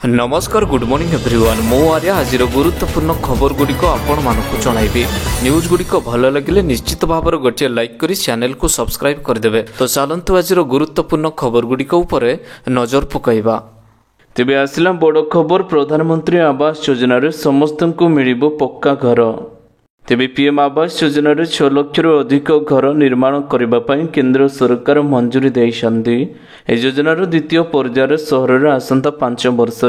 नमस्कार good morning everyone मो आर्य आज गुरुत्वपूर्ण खबर गुड़िक आपण मानक जनइबी न्यूज गुड़िक भल लगे निश्चित भाव गोटे लाइक करी चैनल को सब्सक्राइब करदे। तो चलतु आज गुरुत्वपूर्ण खबर गुड़िक उपर नजर पकाइबा। तेबे आसिला बड़ खबर, प्रधानमंत्री आवास योजन समस्त को मिलिबो पक्का घर। तेबे पीएम आवास योजन 6 लाख अधिक घर निर्माण करने केंद्र सरकार मंजूरी देइछन्ति। ए योजनार द्वितीय पर्यायर सहर आसंता 5 वर्ष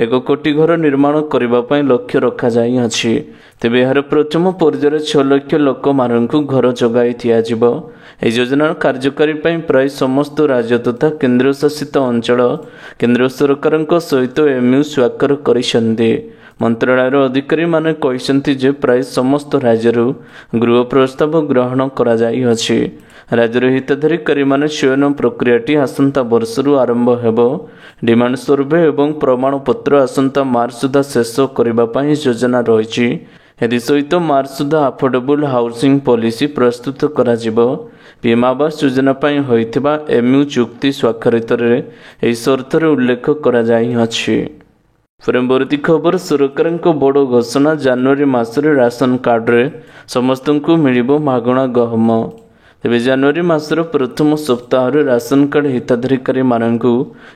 1 कोटी घर निर्माण करने लक्ष्य रखा जाई अछि। तेबे यार प्रथम पर्यायर 6 लाख लोक मानकु घर जोगाई दियाजिबो। ए योजना कार्यकारी प्राय समस्त राज्य तथा केंद्र शासित अंचल केंद्र सरकार सहित एमयू स्वाक्षर करिसेंति। मंत्रालयर अधिकारी माने कहिसेंति जे प्राय समस्त राज्य गृह प्रस्ताव ग्रहण करा जाई अछि। राज्यर हिताधिकारी माने चयन प्रक्रियाटी आसंता वर्षरु आरंभ हेबो। डिमांड सर्वे एवं प्रमाणपत्र आसंता मार्च सुधा शेष करिबा पई योजना रहिछि। एदि सहित मार्च सुधा अफोर्डेबल हाउसिंग पॉलिसी प्रस्तुत करा जिवो। पीएम आवास योजना पई होइथिबा एमयू चुक्ति स्वाक्षरित रे एही शर्तर उल्लेख करा जाई अछि। परवर्ती खबर, सरकार बड़ घोषणा, जनवरी मासरे राशन कार्ड रे समस्त को मिलिबो मागणा गहम। तेबे जनवरी मासर प्रथम सप्ताह राशन कार्ड हिताधिकारी मानकु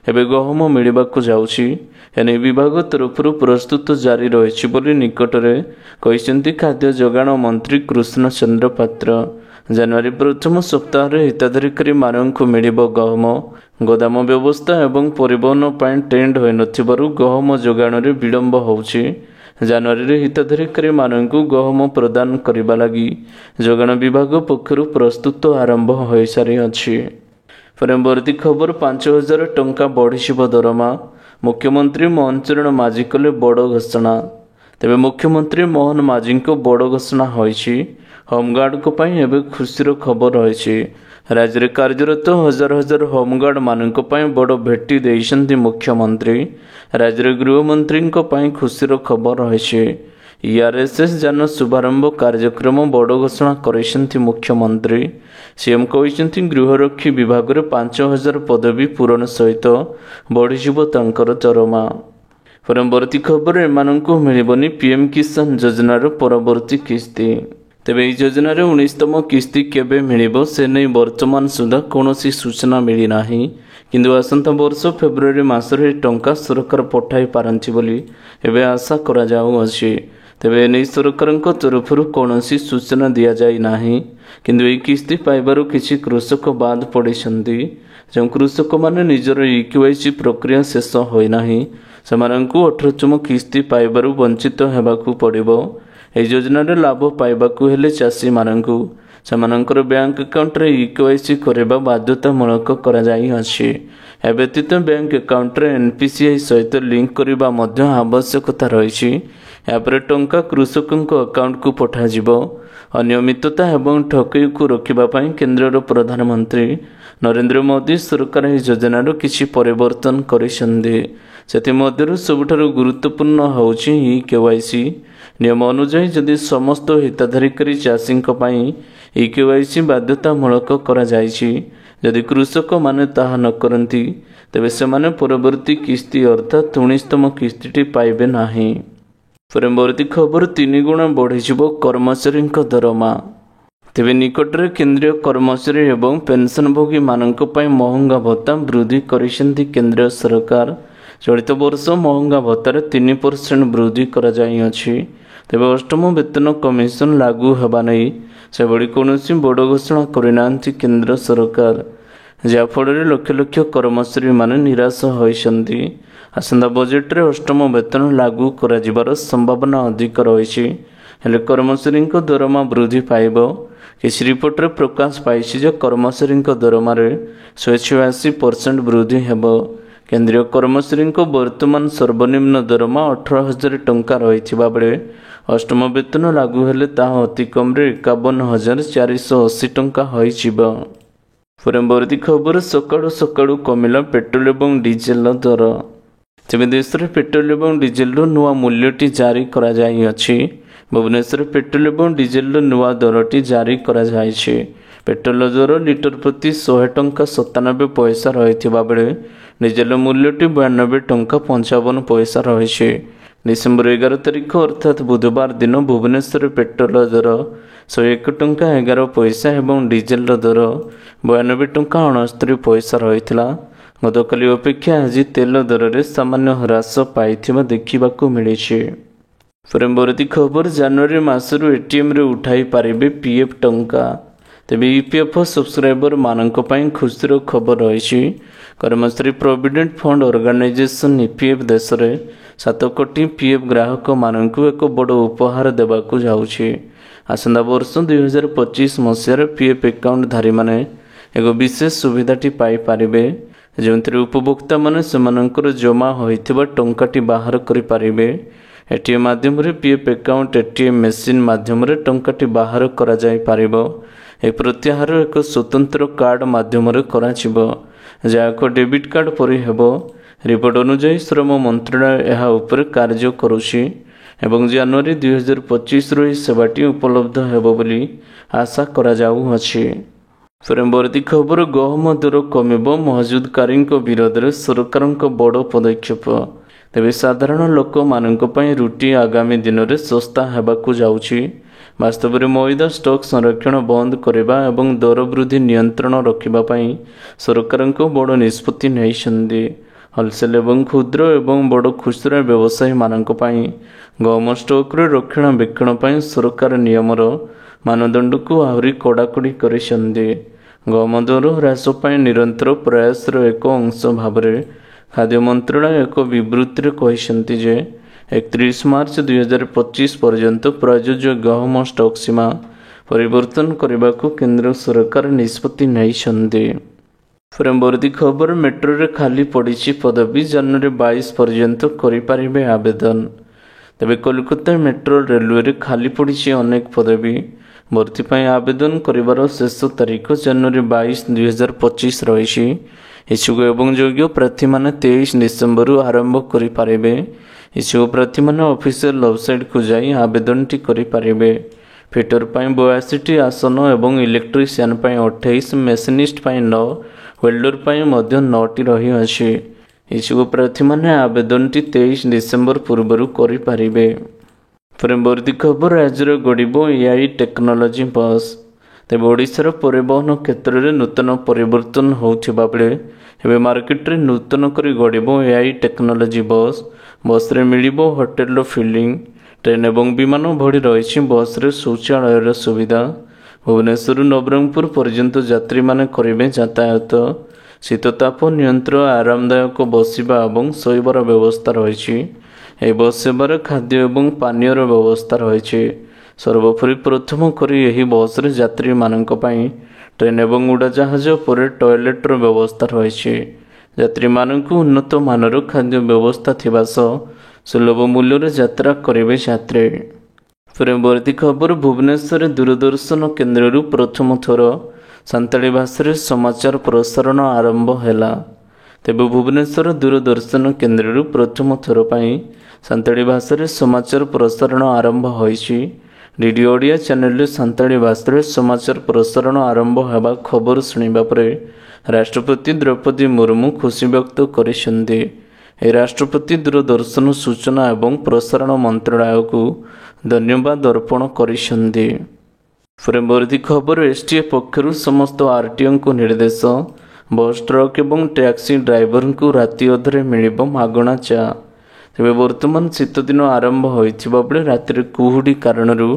एबे गहम मिलिबाकु जाउछि। एने विभाग तरफ प्रस्तुत जारी रहिछि बोली निकटरे कहिसेंति खाद्य जोगाण मंत्री कृष्ण चंद्र पात्र। जनवरी प्रथम सप्ताह हिताधिकारी मानकु मिलिबो गहम। गोदाम व्यवस्था एवं परिवहन पर टेंड होई नथिबारु गहम जोगाण रे विलंब होउछि। जनवरी हिताधिकारी मानकु गहम प्रदान करिबा लागि जोगाण विभाग पक्षरु प्रस्तुत आरंभ होई सारी अछि। परवर्ती खबर, 5000 टंका बढ़िसिबो दरमा। मुख्यमंत्री मोहन चरण माझी कले बड़ घोषणा। तेबे मुख्यमंत्री मोहन माझी को बड़ घोषणा होइछि। होमगार्ड को पई एबे खुशीर खबर रहिछि। राज्य में कार्यरत हजार हजार होमगार्ड मानक बड़ भेटी देइछन्ति मुख्यमंत्री। राज्य गृहमंत्री खुशीर खबर रही। ईआरएसएस जान शुभारंभ कार्यक्रम बड़ घोषणा करिसेंति मुख्यमंत्री। सीएम कहिसेंति गृहरक्षी विभाग में 5000 पदवी पूरण सहित बढ़िजिबो तांकर दरमा। परवर्ती खबर, एमानंकु मिलिबनी पीएम किसान योजनार परवर्ती किस्ती। तेबे এই योजनार 19तम किस्ती केबे मिलिबो से नै वर्तमान सुधा कोनोसी सूचना मिली नाही। किंतु आसंता वर्ष फेब्रुआरी मासरे टंका सरकार पठाई पारंती बोली एबे आशा करा जाउ अछि। तेबे नै सरकारक तरफरु कोनोसी सूचना दिया जाई नाही। किंतु এই किस्ती पाइबारु किछि कृषक बाद पडिसंती। जो कृषक माने निजर इक्यूआईसी प्रक्रिया शेष होई नाही सेमानंकु 18तम किस्ती पाइबारु वंचित हेबाकु पड़िबो। ए योजना लाभ पाइबाकु हेले चाषी मानकु सेमानंकर बैंक अकाउंट रे इक्यूआईसी करबा बाध्यतामूलक करा जाई अछि। ए व्यतीत बैंक अकाउंट रे एनपीसीआई सहित लिंक करबा मध्य आवश्यकता रहिछि। यापर टंका कृषकक अकाउंट को पठा जिवो। अनियमितता एवं ठकई को रोकिबा पई केंद्रर प्रधानमंत्री नरेंद्र मोदी सरकार ए योजनार किछि परिवर्तन करिसंदे। सेति मध्यरु सबठारु गुरुत्वपूर्ण होउछि ई केवाईसी। नियम अनुसार जदि समस्त हिताधिकारी चाषी ई केवाईसी बाध्यतामूलक करा जाइछि, जदि कृषक माने ताहा न करंती तेबे सेमाने परवर्ती किस्ती अर्थात 19तम किस्तीटी पाइबे नाही। परवर्ती खबर, 3 गुणा बढ़िजिबो कर्मचारी दरमा। तेबे निकटरे केंद्रीय कर्मचारी एवं पेंशनभोगी मानक पई महंगा भत्ता वृद्धि करिसेंति केंद्र सरकार। चलित वर्ष महंगा भत्तार 3% वृद्धि करा जाई अछि। तेबे 8म वेतन कमिशन लागू हेबा नै सेभଳି कौनसी बड़ घोषणा करिनांति केंद्र सरकार, जाफल लक्ष लक्ष कर्मचारी माने निराश होइसंति। आसंता बजेट रे 8म वेतन लागू करा जिबार संभावना अधिक रहिछि। हेले कर्मचारी दरमा वृद्धि पाइबो। किछि रिपोर्ट रे प्रकाश पाइछि जे कर्मचारी दरमा रे 186% वृद्धि हेबो। केंद्रीय कर्मचारी वर्तमान सर्वनिम्न दरमा 18,000 टंका रहिथिबा बेले 8म वेतन लागू हेले ताहा अति कम रे 51,480 टंका होइजिबो। परवर्ती खबर, सकाळु सकाळु कमिला पेट्रोल एवं डीजेल दर। तेबे देश रे पेट्रोल एवं डीजेल नुआ मूल्यटी जारी करा जाई अछि। भुवनेश्वर पेट्रोल एवं डीजेल नुआ दरटी जारी करा जाइछि। पेट्रोल दर लिटर प्रति 100 टंका 97 पैसा रहिथिबा बेले ଡିଜେଲ ମୂଲ୍ୟଟି 92.55 ରହିଛି। ଡିସେମ୍ବର 11 ତାରିଖ ଅର୍ଥାତ୍ ବୁଧବାର ଦିନ ଭୁବନେଶ୍ୱରରେ ପେଟ୍ରୋଲ ଦର 101.11 ଏବଂ ଡିଜେଲର ଦର 92.69 ରହିଥିଲା। ଗତକାଲି ଅପେକ୍ଷା ଆଜି ତେଲ ଦରରେ ସାମାନ୍ୟ ହ୍ରାସ ପାଇଥିବା ଦେଖିବାକୁ ମିଳିଛି। ପରବର୍ତ୍ତୀ ଖବର, ଜାନୁଆରୀ ମାସରୁ ଏଟିଏମ୍ରେ ଉଠାଇ ପାରିବେ ପିଏଫ୍ ଟଙ୍କା। ତେବେ ଇପିଏଫ୍ ସବସ୍କ୍ରାଇବର ମାନଙ୍କ ପାଇଁ ଖୁସିର ଖବର ରହିଛି। କର୍ମଚାରୀ ପ୍ରୋଭିଡେଣ୍ଟ ଫଣ୍ଡ ଅର୍ଗାନାଇଜେସନ ଇପିଏଫ୍ ଦେଶରେ 7 କୋଟି ପିଏଫ୍ ଗ୍ରାହକମାନଙ୍କୁ ଏକ ବଡ଼ ଉପହାର ଦେବାକୁ ଯାଉଛି। ଆସନ୍ତା ବର୍ଷ 2025 ମସିହାରେ ପିଏଫ୍ ଆକାଉଣ୍ଟଧାରୀମାନେ ଏକ ବିଶେଷ ସୁବିଧାଟି ପାଇପାରିବେ, ଯେଉଁଥିରେ ଉପଭୋକ୍ତାମାନେ ସେମାନଙ୍କର ଜମା ହୋଇଥିବା ଟଙ୍କାଟି ବାହାର କରିପାରିବେ। ଏଟିଏମ୍ ମାଧ୍ୟମରେ ପିଏଫ୍ ଆକାଉଣ୍ଟ ଏଟିଏମ୍ ମେସିନ୍ ମାଧ୍ୟମରେ ଟଙ୍କାଟି ବାହାର କରାଯାଇପାରିବ। ଏହି ପ୍ରତ୍ୟାହାର ଏକ ସ୍ୱତନ୍ତ୍ର କାର୍ଡ଼ ମାଧ୍ୟମରେ କରାଯିବ, ଯାହା ଏକ ଡେବିଟ୍ କାର୍ଡ଼ ପରି ହେବ। ରିପୋର୍ଟ ଅନୁଯାୟୀ ଶ୍ରମ ମନ୍ତ୍ରଣାଳୟ ଏହା ଉପରେ କାର୍ଯ୍ୟ କରୁଛି ଏବଂ ଜାନୁଆରୀ 2025ରୁ ଏହି ସେବାଟି ଉପଲବ୍ଧ ହେବ ବୋଲି ଆଶା କରାଯାଉଅଛି। ପରବର୍ତ୍ତୀ ଖବର, ଗହମ ଦର କମିବ, ମହଜୁଦକାରୀଙ୍କ ବିରୋଧରେ ସରକାରଙ୍କ ବଡ଼ ପଦକ୍ଷେପ। ତେବେ ସାଧାରଣ ଲୋକମାନଙ୍କ ପାଇଁ ରୁଟି ଆଗାମୀ ଦିନରେ ଶସ୍ତା ହେବାକୁ ଯାଉଛି। ବାସ୍ତବରେ ମଇଦା ଷ୍ଟକ୍ ସଂରକ୍ଷଣ ବନ୍ଦ କରିବା ଏବଂ ଦର ବୃଦ୍ଧି ନିୟନ୍ତ୍ରଣ ରଖିବା ପାଇଁ ସରକାରଙ୍କ ବଡ଼ ନିଷ୍ପତ୍ତି ନେଇଛନ୍ତି। ହୋଲସେଲ୍ ଏବଂ କ୍ଷୁଦ୍ର ଏବଂ ବଡ଼ ଖୁଚୁରା ବ୍ୟବସାୟୀମାନଙ୍କ ପାଇଁ ଗହମ ଷ୍ଟକ୍ର ରକ୍ଷଣାବେକ୍ଷଣ ପାଇଁ ସରକାର ନିୟମର ମାନଦଣ୍ଡକୁ ଆହୁରି କଡ଼ାକଡ଼ି କରିଛନ୍ତି। ଗହମ ଦର ହ୍ରାସ ପାଇଁ ନିରନ୍ତର ପ୍ରୟାସର ଏକ ଅଂଶ ଭାବରେ ଖାଦ୍ୟ ମନ୍ତ୍ରଣାଳୟ ଏକ ବିବୃତ୍ତିରେ କହିଛନ୍ତି ଯେ 31 ମାର୍ଚ୍ଚ 2025 ପର୍ଯ୍ୟନ୍ତ ପ୍ରଯୁଜ୍ୟ ଗହମ ଷ୍ଟକ୍ ସୀମା ପରିବର୍ତ୍ତନ କରିବାକୁ କେନ୍ଦ୍ର ସରକାର ନିଷ୍ପତ୍ତି ନେଇଛନ୍ତି। ପରବର୍ତ୍ତୀ ଖବର, ମେଟ୍ରୋରେ ଖାଲି ପଡ଼ିଛି ପଦବୀ, ଜାନୁଆରୀ 22 ପର୍ଯ୍ୟନ୍ତ କରିପାରିବେ ଆବେଦନ। ତେବେ କୋଲକାତା ମେଟ୍ରୋ ରେଲୱେରେ ଖାଲି ପଡ଼ିଛି ଅନେକ ପଦବୀ। ଭର୍ତ୍ତି ପାଇଁ ଆବେଦନ କରିବାର ଶେଷ ତାରିଖ ଜାନୁଆରୀ 22, 2025 ରହିଛି। ଇଚ୍ଛୁକ ଏବଂ ଯୋଗ୍ୟ ପ୍ରାର୍ଥୀମାନେ 23 ଡିସେମ୍ବରରୁ ଆରମ୍ଭ କରିପାରିବେ। ଇଚ୍ଛୁକ ପ୍ରାର୍ଥୀମାନେ ଅଫିସିଆଲ ୱେବସାଇଟକୁ ଯାଇ ଆବେଦନଟି କରିପାରିବେ। ଫିଟର ପାଇଁ 82ଟି ଆସନ ଏବଂ ଇଲେକ୍ଟ୍ରିସିଆନ ପାଇଁ 28, ମେସିନିଷ୍ଟ ପାଇଁ 9, ୱେଲ୍ଡର ପାଇଁ ମଧ୍ୟ 9ଟି ରହିଅଛି। ଇଚ୍ଛୁକ ପ୍ରାର୍ଥୀମାନେ ଆବେଦନଟି 23 ଡିସେମ୍ବର ପୂର୍ବରୁ କରିପାରିବେ। ପରବର୍ତ୍ତୀ ଖବର, ରାଜ୍ୟରେ ଗଡ଼ିବ ଏଆଇ ଟେକ୍ନୋଲୋଜି ବସ୍। ତେବେ ଓଡ଼ିଶାର ପରିବହନ କ୍ଷେତ୍ରରେ ନୂତନ ପରିବର୍ତ୍ତନ ହେଉଥିବା ବେଳେ ଏବେ ମାର୍କେଟରେ ନୂତନ କରି ଗଡ଼ିବ ଏଆଇ ଟେକ୍ନୋଲୋଜି ବସ୍। ବସ୍ରେ ମିଳିବ ହୋଟେଲର ଫିଲିଂ, ଟ୍ରେନ୍ ଏବଂ ବିମାନ ଭଳି ରହିଛି ବସ୍ରେ ଶୌଚାଳୟର ସୁବିଧା। ଭୁବନେଶ୍ୱରରୁ ନବରଙ୍ଗପୁର ପର୍ଯ୍ୟନ୍ତ ଯାତ୍ରୀମାନେ କରିବେ ଯାତାୟାତ। ଶୀତତାପ ନିୟନ୍ତ୍ରଣ, ଆରାମଦାୟକ ବସିବା ଏବଂ ଶୋଇବାର ବ୍ୟବସ୍ଥା ରହିଛି। ଏହି ବସ୍ ସେବାରେ ଖାଦ୍ୟ ଏବଂ ପାନୀୟର ବ୍ୟବସ୍ଥା ରହିଛି। ସର୍ବୋପରି ପ୍ରଥମ କରି ଏହି ବସ୍ରେ ଯାତ୍ରୀମାନଙ୍କ ପାଇଁ ଟ୍ରେନ୍ ଏବଂ ଉଡ଼ାଜାହାଜ ପରେ ଟଏଲେଟ୍ର ବ୍ୟବସ୍ଥା ରହିଛି। ଯାତ୍ରୀମାନଙ୍କୁ ଉନ୍ନତ ମାନର ଖାଦ୍ୟ ବ୍ୟବସ୍ଥା ଥିବା ସହ ସୁଲଭ ମୂଲ୍ୟରେ ଯାତ୍ରା କରିବେ ଯାତ୍ରୀ। ପରବର୍ତ୍ତୀ ଖବର, ଭୁବନେଶ୍ୱରରେ ଦୂରଦର୍ଶନ କେନ୍ଦ୍ରରୁ ପ୍ରଥମ ଥର ସାନ୍ତାଳୀ ଭାଷାରେ ସମାଚାର ପ୍ରସାରଣ ଆରମ୍ଭ ହେଲା। ତେବେ ଭୁବନେଶ୍ୱର ଦୂରଦର୍ଶନ କେନ୍ଦ୍ରରୁ ପ୍ରଥମ ଥର ପାଇଁ ସାନ୍ତାଳୀ ଭାଷାରେ ସମାଚାର ପ୍ରସାରଣ ଆରମ୍ଭ ହୋଇଛି। ଡିଡି ଓଡ଼ିଆ ଚ୍ୟାନେଲରେ ସାନ୍ତାଳୀ ଭାଷାରେ ସମାଚାର ପ୍ରସାରଣ ଆରମ୍ଭ ହେବା ଖବର ଶୁଣିବା ପରେ ରାଷ୍ଟ୍ରପତି ଦ୍ରୌପଦୀ ମୁର୍ମୁ ଖୁସି ବ୍ୟକ୍ତ କରିଛନ୍ତି। ଏହି ରାଷ୍ଟ୍ରପତି ଦୂରଦର୍ଶନ, ସୂଚନା ଏବଂ ପ୍ରସାରଣ ମନ୍ତ୍ରଣାଳୟକୁ ଧନ୍ୟବାଦ ଅର୍ପଣ କରିଛନ୍ତି। ପରବର୍ତ୍ତୀ ଖବର, ଏସ୍ଟିଏଫ୍ ପକ୍ଷରୁ ସମସ୍ତ ଆର୍ଟିଓଙ୍କୁ ନିର୍ଦ୍ଦେଶ, ବସ୍, ଟ୍ରକ୍ ଏବଂ ଟ୍ୟାକ୍ସି ଡ୍ରାଇଭରଙ୍କୁ ରାତି ଅଧରେ ମିଳିବ ମାଗଣା ଚା। ତେବେ ବର୍ତ୍ତମାନ ଶୀତଦିନ ଆରମ୍ଭ ହୋଇଥିବା ବେଳେ ରାତିରେ କୁହୁଡ଼ି କାରଣରୁ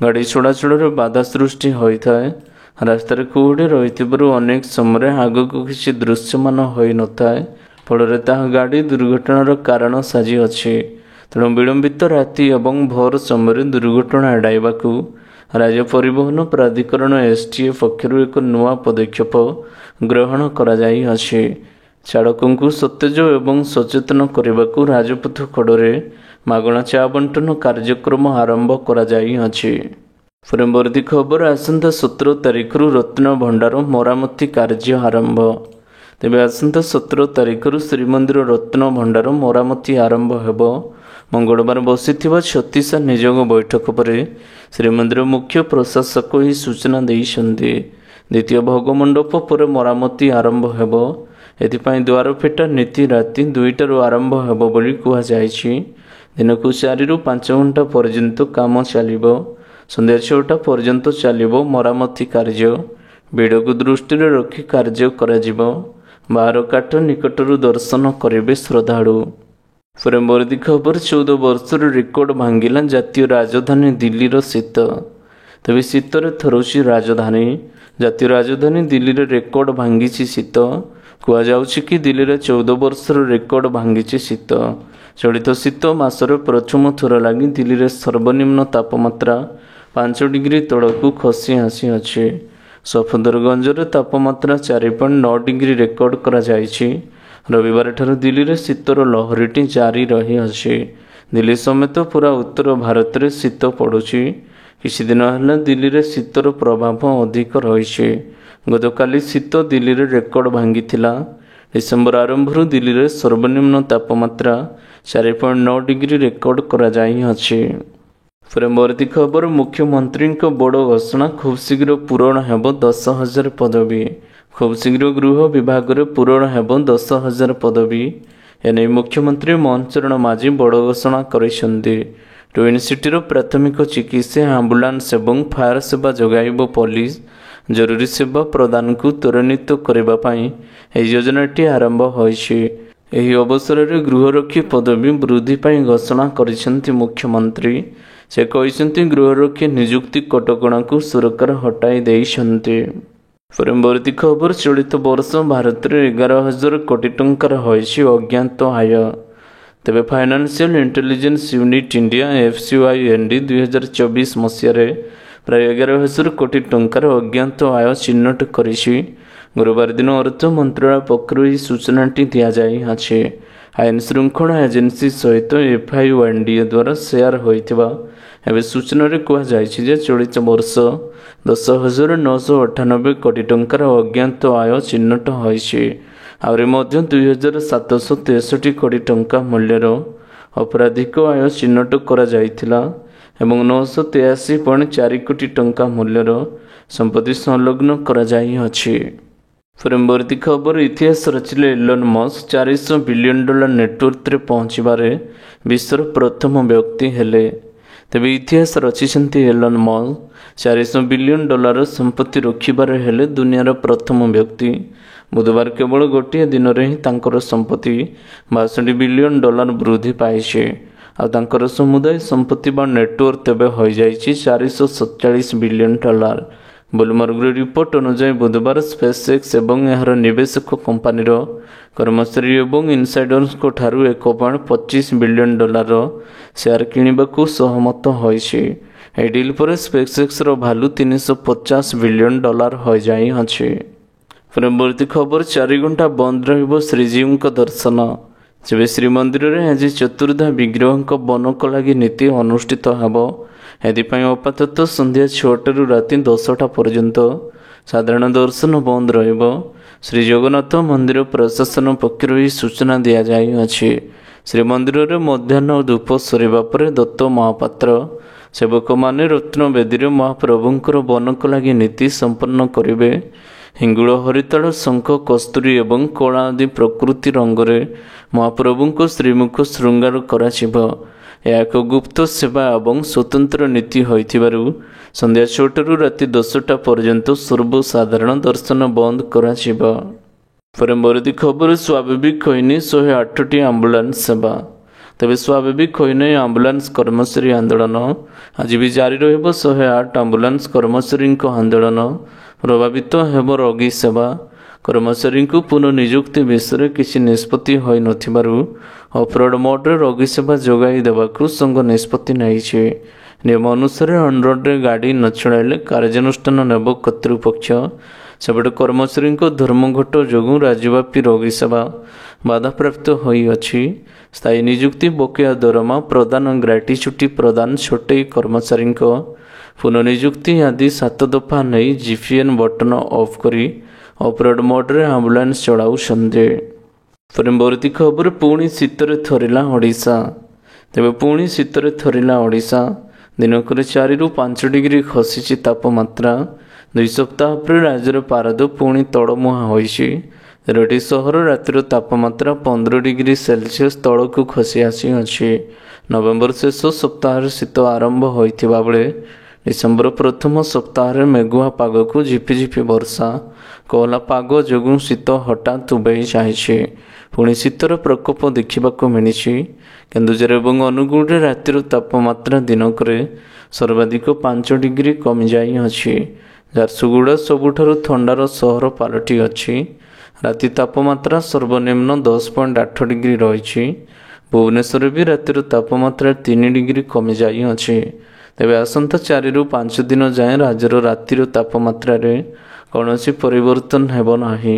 ଗାଡ଼ି ଚଳାଚଳରେ ବାଧା ସୃଷ୍ଟି ହୋଇଥାଏ। ରାସ୍ତାରେ କୁହୁଡ଼ି ରହିଥିବାରୁ ଅନେକ ସମୟରେ ଆଗକୁ କିଛି ଦୃଶ୍ୟମାନ ହୋଇନଥାଏ, ଫଳରେ ତାହା ଗାଡ଼ି ଦୁର୍ଘଟଣାର କାରଣ ସାଜିଅଛି। ତେଣୁ ବିଳମ୍ବିତ ରାତି ଏବଂ ଭୋର ସମୟରେ ଦୁର୍ଘଟଣା ଏଡ଼ାଇବାକୁ ରାଜ୍ୟ ପରିବହନ ପ୍ରାଧିକରଣ ଏସ୍ଟିଏଫ୍ ପକ୍ଷରୁ ଏକ ନୂଆ ପଦକ୍ଷେପ ଗ୍ରହଣ କରାଯାଇଅଛି। ଚାଳକଙ୍କୁ ସତେଜ ଏବଂ ସଚେତନ କରିବାକୁ ରାଜପଥ କଡ଼ରେ ମାଗଣା ଚା ବଣ୍ଟନ କାର୍ଯ୍ୟକ୍ରମ ଆରମ୍ଭ କରାଯାଇଅଛି। ପରବର୍ତ୍ତୀ ଖବର, ଆସନ୍ତା 17 ତାରିଖରୁ ରତ୍ନ ଭଣ୍ଡାର ମରାମତି କାର୍ଯ୍ୟ ଆରମ୍ଭ। ତେବେ ଆସନ୍ତା 17 ତାରିଖରୁ ଶ୍ରୀମନ୍ଦିର ରତ୍ନ ଭଣ୍ଡାର ମରାମତି ଆରମ୍ଭ ହେବ। ମଙ୍ଗଳବାର ବସିଥିବା 36 ନିଯୋଗ ବୈଠକ ପରେ ଶ୍ରୀମନ୍ଦିର ମୁଖ୍ୟ ପ୍ରଶାସକ ଏହି ସୂଚନା ଦେଇଛନ୍ତି। ଦ୍ୱିତୀୟ ଭୋଗ ମଣ୍ଡପ ପରେ ମରାମତି ଆରମ୍ଭ ହେବ। एथिपाई द्वार फिटा नीति राति 2टारू आरंभ हेब बोली कुहाଯାଇଛି। दिनकू 4 ରୁ 5 घंटा पर्यंत काम चलिबो। संध्या 6टा पर्यंत चलिबो मरामती कार्य। भिड़କୁ दृष्टि रखी कार्य कराजिबो। बाहर काठ निकटरू दर्शन करेंगे श्रद्धालु। परवर्ती खबर 14 वर्षर रेकर्ड भांगिला जातीय राजधानी दिल्लीर शीत। तेज शीतर थरुची राजधानी। जातीय राजधानी दिल्ली रेकर्ड भांगी शीत। कहुच्छी कि दिल्ली में 14 वर्षर रेकर्ड भांगी शीत। चलित शीत मासर प्रथम थर लगी दिल्ली में सर्वनिम्न तापमात्रा 5 डिग्री तलू खसी आसी अच्छे। सफदरगंजर तापमात्रा 4.9 डिग्री रेकर्ड करा जायछि। रविवार ठारू दिल्ली में शीतर लहरीटी जारी रही अछि। दिल्ली समेत पूरा उत्तर भारत में शीत पड़ुछि। किछि दिन है दिल्ली में शीतर प्रभाव अधिक रही। गतकाली शीत दिल्ली में रेकर्ड भांगिथिला। डिसेम्बर आरंभरू दिल्ली में सर्वनिम्न तापमात्रा 4.9 डिग्री रेकर्ड करा जाई अछि। परवर्ती खबर मुख्यमंत्री बड़ घोषणा खूब शीघ्र पूरण हेब 10,000 पदवी। खूब शीघ्र गृह विभाग में पूरण हेब 10,000 पदवी। एने मुख्यमंत्री मोहन चरण माझी बड़ घोषणा करिसेंती। ट्विन सिटीर प्राथमिक चिकित्सा आम्बुलांस एवं फायर सेवा जोगाइब पुलिस। जरूरी सेवा प्रदान को त्वरान्वित करबा पई एही योजनाटी आरंभ होइछि। एही अवसर में गृहरक्षी पदवी वृद्धि पई घोषणा करिसेंती मुख्यमंत्री। से कहते गृहरक्षी नियुक्ति कटकणा को सरकार हटाई देइछन्ते। परवर्ती खबर चलित वर्ष भारत में 11,000 कोटी टंकार होइछि अज्ञात आय। तेबे financial intelligence unit India FCYND 2024 मसीह प्राय 11,000 कोटी टंकार अज्ञात आय चिन्हट करिछि। गुरुवार दिन अर्थ मंत्रालय पक्षरु यह सूचनाटी दि जाइछि। आईन श्रृंखला एजेंसी सहित FINDA द्वारा शेयर होइथिबा एवं सूचना कहुଯାଇଛି जे चलित वर्ष 10,998 कोटी टंकार अज्ञात आय चिन्हट होइछि। आहुरी मध्य 2,763 कोटी टंका मूल्यर अपराधिक आय चिन्हट करा जाइथिला एवं 983.4 कोटी टंका मूल्यर संपत्ति संलग्न करा जाई अछि। परवर्ती खबर इतिहास रचिले Elon Musk 400 billion dollar net worth पहुँचबारे विश्वर प्रथम व्यक्ति हेले। तेबे इतिहास रचिसेंती एलन मस्क 400 बिलियन डॉलर संपत्ति रखिबारे हेले दुनियार प्रथम व्यक्ति। बुधवार केवल गोटे दिन रे ही तांकर संपत्ति 62 बिलियन डॉलर वृद्धि पाइछे। आ तांकर समुदाय संपत्ति बा नेटवर्थ तेबे हो जाइछि 447 बिलियन डॉलर। ब्लूमबर्ग रिपोर्ट अनुसार बुधवार स्पेसएक्स एवं यार निवेशक कंपानीर कर्मचारी एवं इनसाइडर्स को ठारू 1.25 बिलियन डॉलर शेयर किणवाकू सहमत होइछि। ए डील पर स्पेसएक्स रो भालू 350 बिलियन डॉलर हो जाई अछि। परवर्ती खबर 4 घंटा बंद रहिबो श्रीजीव दर्शन। जेबे श्रीमंदिर में आज चतुर्धा विग्रह बनक लगी नीति अनुष्ठित हेबो। एथिपाई आपाततः संध्या 6टारू राति 10टा पर्यंत साधारण दर्शन बंद रहिबो। श्री जगन्नाथ मंदिर प्रशासन पक्षरु यह सूचना दि जाइछि। श्रीमंदिर में मध्याह्न धूप सरिबा परे दत्त महापात्र सेवक माने रत्न बेदी महाप्रभुंकर बनक लगी नीति संपन्न करिवे। हिंगुल हरिताल शंख कस्तूरी एवं कला आदि प्रकृति रंगरे महाप्रभु को श्रीमुख श्रृंगार कराजिबो। यह एक गुप्त सेवा एवं स्वतंत्र नीति होइथिबारु संध्या 6टारू राति 10टा पर्यंत सर्वसाधारण दर्शन बंद कराजिबो। परवर्ती खबर स्वाभाविक होइनी 108टी आम्बुलांस सेवा। तेबे स्वाभाविक होइनी आम्बुलांस कर्मचारी आंदोलन आज भी जारी रहिबो। 108 आम्बुलांस कर्मचारी आंदोलन प्रभावित हेब रोगी सेवा। कर्मचारी को पुनर्नियुक्ति विषय किसी निष्पत्ति होई नथिबारु ऑफरोड मोड्रे रोगी सेवा जोगाई देबाकू संघ निष्पत्ति नैछे। नियम अनुसार ऑनरोड रे गाड़ी न चलाइले कार्यानुष्ठान नेब कर्तृपक्ष। सेपटे कर्मचारी धर्मघट जोगु राज्यव्यापी रोगी सेवा बाधाप्राप्त होई अछि। स्थायी नियुक्ति बकेया दरमा प्रदान ग्रेट्युटी प्रदान छोटे कर्मचारी पुनर्नियुक्ति आदि 7 दफा नहीं जीपीएन बटन ऑफ करी ऑफरोड मोड्रे आम्बुलांस चलाउछन्ते। परवर्ती खबर पुणी शीतरे थरिला ओडिशा। तेबे पुणी शीतरे थरिला ओडिशा। दिनक 4 ରୁ 5 डिग्री खसीची तापमात्रा। 2 सप्ताह पर राज्यर पारद पुणी तड़मुहा होइछि। 3ଟି ସହର ରାତିର ତାପମାତ୍ରା 15 ଡିଗ୍ରୀ ସେଲସିୟସ୍ ତଳକୁ ଖସି ଆସିଅଛି। ନଭେମ୍ବର ଶେଷ ସପ୍ତାହରେ ଶୀତ ଆରମ୍ଭ ହୋଇଥିବା ବେଳେ ଡିସେମ୍ବର ପ୍ରଥମ ସପ୍ତାହରେ ମେଘୁଆ ପାଗକୁ ଝିପିଝିପି ବର୍ଷା କୋହଲା ପାଗ ଯୋଗୁଁ ଶୀତ ହଠାତ୍ ଉଭେଇ ଯାଇଛି। ପୁଣି ଶୀତର ପ୍ରକୋପ ଦେଖିବାକୁ ମିଳିଛି। କେନ୍ଦୁଝର ଏବଂ ଅନୁଗୁଳରେ ରାତିର ତାପମାତ୍ରା ଦିନକରେ ସର୍ବାଧିକ 5 ଡିଗ୍ରୀ କମିଯାଇଅଛି। ଝାରସୁଗୁଡ଼ା ସବୁଠାରୁ ଥଣ୍ଡାର ସହର ପାଲଟିଅଛି। ରାତି ତାପମାତ୍ରା ସର୍ବନିମ୍ନ 10.8 ଡିଗ୍ରୀ ରହିଛି। ଭୁବନେଶ୍ୱରରେ ବି ରାତିର ତାପମାତ୍ରା 3 ଡିଗ୍ରୀ କମିଯାଇଅଛି। ତେବେ ଆସନ୍ତା 4ରୁ 5 ଦିନ ଯାଏଁ ରାଜ୍ୟର ରାତିର ତାପମାତ୍ରାରେ କୌଣସି ପରିବର୍ତ୍ତନ ହେବ ନାହିଁ।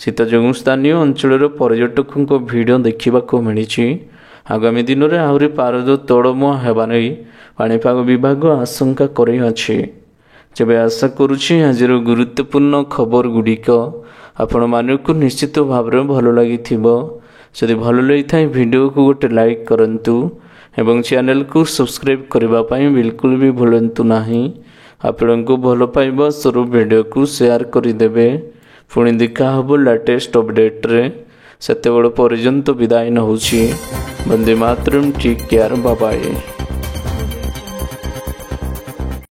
ଶୀତ ଯୋଗୁଁ ସ୍ଥାନୀୟ ଅଞ୍ଚଳର ପର୍ଯ୍ୟଟକଙ୍କ ଭିଡ଼ ଦେଖିବାକୁ ମିଳିଛି। ଆଗାମୀ ଦିନରେ ଆହୁରି ପାରଦ ତୋଡ଼ମୁହାଁ ହେବା ନେଇ ପାଣିପାଗ ବିଭାଗ ଆଶଙ୍କା କରିଅଛି। ତେବେ ଆଶା କରୁଛି ଆଜିର ଗୁରୁତ୍ୱପୂର୍ଣ୍ଣ ଖବରଗୁଡ଼ିକ ଆପଣମାନଙ୍କୁ ନିଶ୍ଚିତ ଭାବରେ ଭଲ ଲାଗିଥିବ। ଯଦି ଭଲ ଲାଗିଥାଏ ଭିଡ଼ିଓକୁ ଗୋଟେ ଲାଇକ୍ କରନ୍ତୁ ଏବଂ ଚ୍ୟାନେଲକୁ ସବସ୍କ୍ରାଇବ୍ କରିବା ପାଇଁ ବିଲକୁଲ ବି ଭୁଲନ୍ତୁ ନାହିଁ। ଆପଣଙ୍କୁ ଭଲ ପାଇବା ସ୍ୱରୂପ ଭିଡ଼ିଓକୁ ସେୟାର କରିଦେବେ। ପୁଣି ଦେଖା ହେବ ଲାଟେଷ୍ଟ ଅପଡେଟ୍ରେ। ସେତେବେଳେ ପର୍ଯ୍ୟନ୍ତ ବିଦାୟ ନେଉଛି। ବନ୍ଦେ ମାତରମ୍, ଟେକ୍ କେୟାର, ବାଏ ବାଏ।